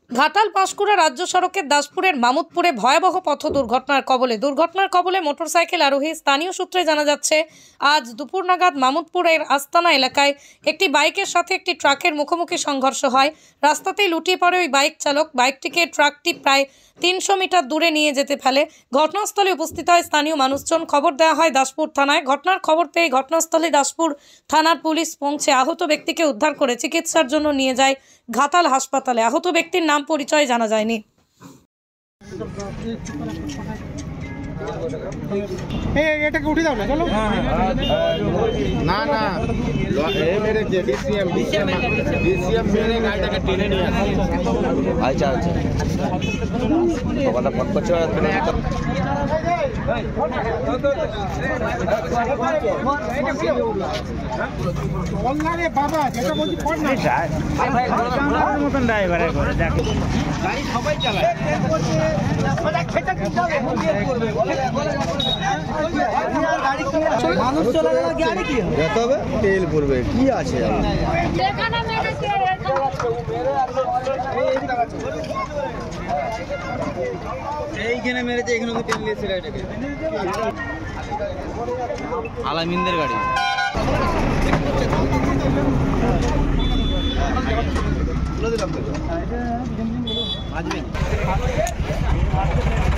ঘাটাল পাঁশকুড়া রাজ্য সড়কের দাসপুরের মামুদপুরে ভয়াবহ পথ দুর্ঘটনার কবলে মোটরসাইকেল আরোহী। স্থানীয় সূত্রে জানা যাচ্ছে, আজ দুপুর নাগাদ মামুদপুরের আস্তানা এলাকায় একটি বাইকের সাথে একটি ট্রাকের মুখোমুখি সংঘর্ষ হয়। রাস্তাতেই লুটিয়ে পড়ে ওই বাইক চালক। বাইকটিকে ট্রাকটি প্রায় 300 মিটার দূরে নিয়ে যেতে ফেলে। ঘটনাস্থলে উপস্থিত হয় স্থানীয় মানুষজন। খবর দেওয়া হয় দাসপুর থানায়। ঘটনার খবর পেয়ে ঘটনাস্থলে দাসপুর থানার পুলিশ পৌঁছে আহত ব্যক্তিকে উদ্ধার করে চিকিৎসার জন্য নিয়ে যায় ঘাটাল হাসপাতালে। আহত ব্যক্তির নাম পরিচয় জানা যায়নি। এটাকে উঠে দাও না, চলো। না না মেরে ডিসিএম মেরে গাড়িটাকে টেনে নিয়ে আসে। আচ্ছা আচ্ছা সকালটা ফট করছে বাবা যেটা বলছি মতন ড্রাইভার গাড়ি সবাই চালায়। মানুষ চলার গাড়ি কি যেতে হবে, তেল পড়বে কি আছে। এইখানে মেরেছে, এখানে তেল নিয়েছে গাড়িটাকে। আলামিনদের গাড়ি।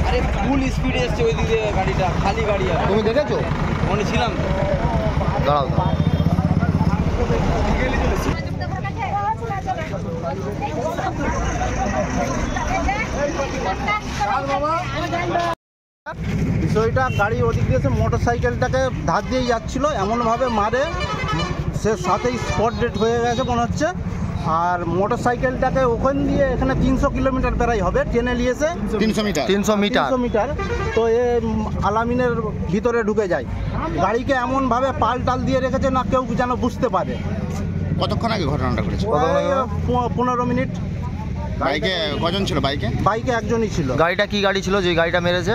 আরে ফুল স্পিডে এসছে ওই দিকে গাড়িটা, খালি গাড়ি। তুমি দেখেছো? মনে ছিলাম। দাঁড়াও বিষয়টা, গাড়ি ওদিক দিয়ে মোটর সাইকেলটাকে ধার দিয়ে যাচ্ছিল, এমনভাবে মারে সে সাথেই স্পট ডেড হয়ে গেছে মনে হচ্ছে। আর মোটর সাইকেলটাকে ওখান দিয়ে এখানে 300 কিলোমিটার প্রায় হবে, টেনে নিয়েছে 300 মিটার। তো এ আলামিনের ভিতরে ঢুকে যায়। গাড়িকে এমনভাবে পাল দিয়ে রেখেছে না কেউ যেন বুঝতে পারে। কতক্ষণ আগে ঘটনাটা ঘটেছে? 15 মিনিট। বাইকে কজন ছিল? বাইকে একজনই ছিল। গাড়িটা কি গাড়ি ছিল যে গাড়িটা মেরেছে?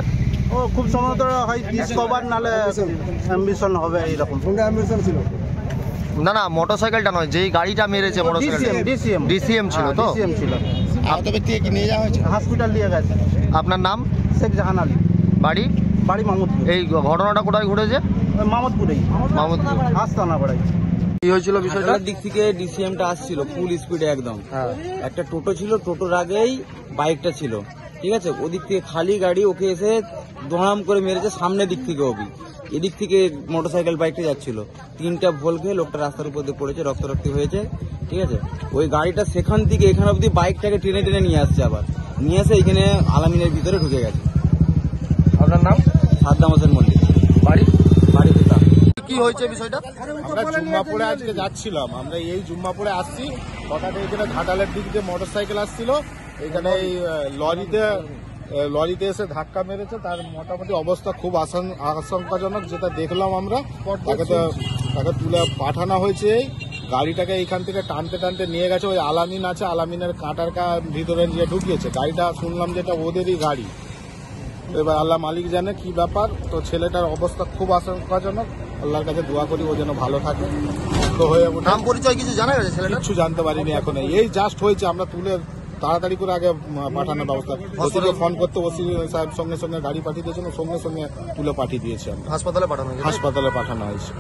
ও খুব সম্ভবত হয় ডিসকভার, নাহলে অ্যাম্বিশন হবে এইরকম। অ্যাম্বিশন ছিল না না, মোটরসাইকেলটা নয়, যেই গাড়িটা মেরেছে ডিসিএম ছিল। তো ডিসিএম ছিল। আহত ব্যক্তিকে কি নিয়ে যাওয়া হয়েছে? হসপিটাল নিয়ে গেছে। আপনার নাম? শেখ জাহান আলী। বাড়ি মামুদপুর। এই ঘটনাটা কোথায় ঘটেছে? মামুদপুরেই, আস্তানা পাড়ায়। কি হয়েছিল বিষয়টা? দিক থেকে ডিসিএমটা আসছিল ফুল স্পিডে একদম। একটা টোটো ছিল, টোটোর আগেই বাইকটা ছিল, ঠিক আছে। ওদিক থেকে খালি গাড়ি, ওকে এসে দড়াম করে মেরেছে সামনের দিক থেকে। এদিক থেকে মোটরসাইকেল বাইকটা যাচ্ছিল, 3টা ভোল খেয়ে লোকটা রাস্তার উপর দিয়ে পড়েছে, রক্তারক্তি হয়েছে, ঠিক আছে। ওই গাড়িটা সেখান থেকে এখানে অব্দি বাইকটাকে টেনে নিয়ে আসছে, আবার নিয়ে এসে এখানে আলামিনের ভিতরে ঢুকে গেছে। আপনার নাম? সাদ্দাম হোসেন মল্লিক। বাড়ি পিতা। কি হয়েছে বিষয়টা? আমরা জুম্মাপুরে আজকে যাচ্ছিলাম, আমরা এই জুম্মাপুরে আসছি, হঠাৎ এখানে ঘাটালের দিক দিয়ে মোটরসাইকেল আসছিল, এখানে এই লরিতে এসে ধাক্কা মেরেছে। তার মোটামুটি অবস্থা খুব আশঙ্কাজনক, যেটা দেখলাম আমরা। তাকে তুলে পাঠানো হয়েছে। গাড়িটাকে এইখান থেকে টানতে নিয়ে গেছে। ওই আলামিন আছে, আলামিনের কাঁটার ভিতরে নিয়ে ঢুকিয়েছে। গাড়িটা শুনলাম যেটা ওদেরই গাড়ি। এবার আল্লাহ মালিক জানে কি ব্যাপার। তো ছেলেটার অবস্থা খুব আশঙ্কাজনক। আল্লাহর কাছে দোয়া করি ও যেন ভালো থাকে, সুস্থ হয়ে ওঠে। নাম পরিচয় কিছু জানা গেছে? ছেলেটা কিছু জানতে পারিনি এখন, এই জাস্ট হয়েছে। আমরা তুলে তাড়াতাড়ি করে আগে পাঠানোর ব্যবস্থা, ওসিকে ফোন করতে ওসি সাহেব সঙ্গে গাড়ি পাঠিয়ে দিয়েছেন, সঙ্গে তুলে পাঠিয়ে দিয়েছে। হাসপাতালে পাঠানো হয়েছে।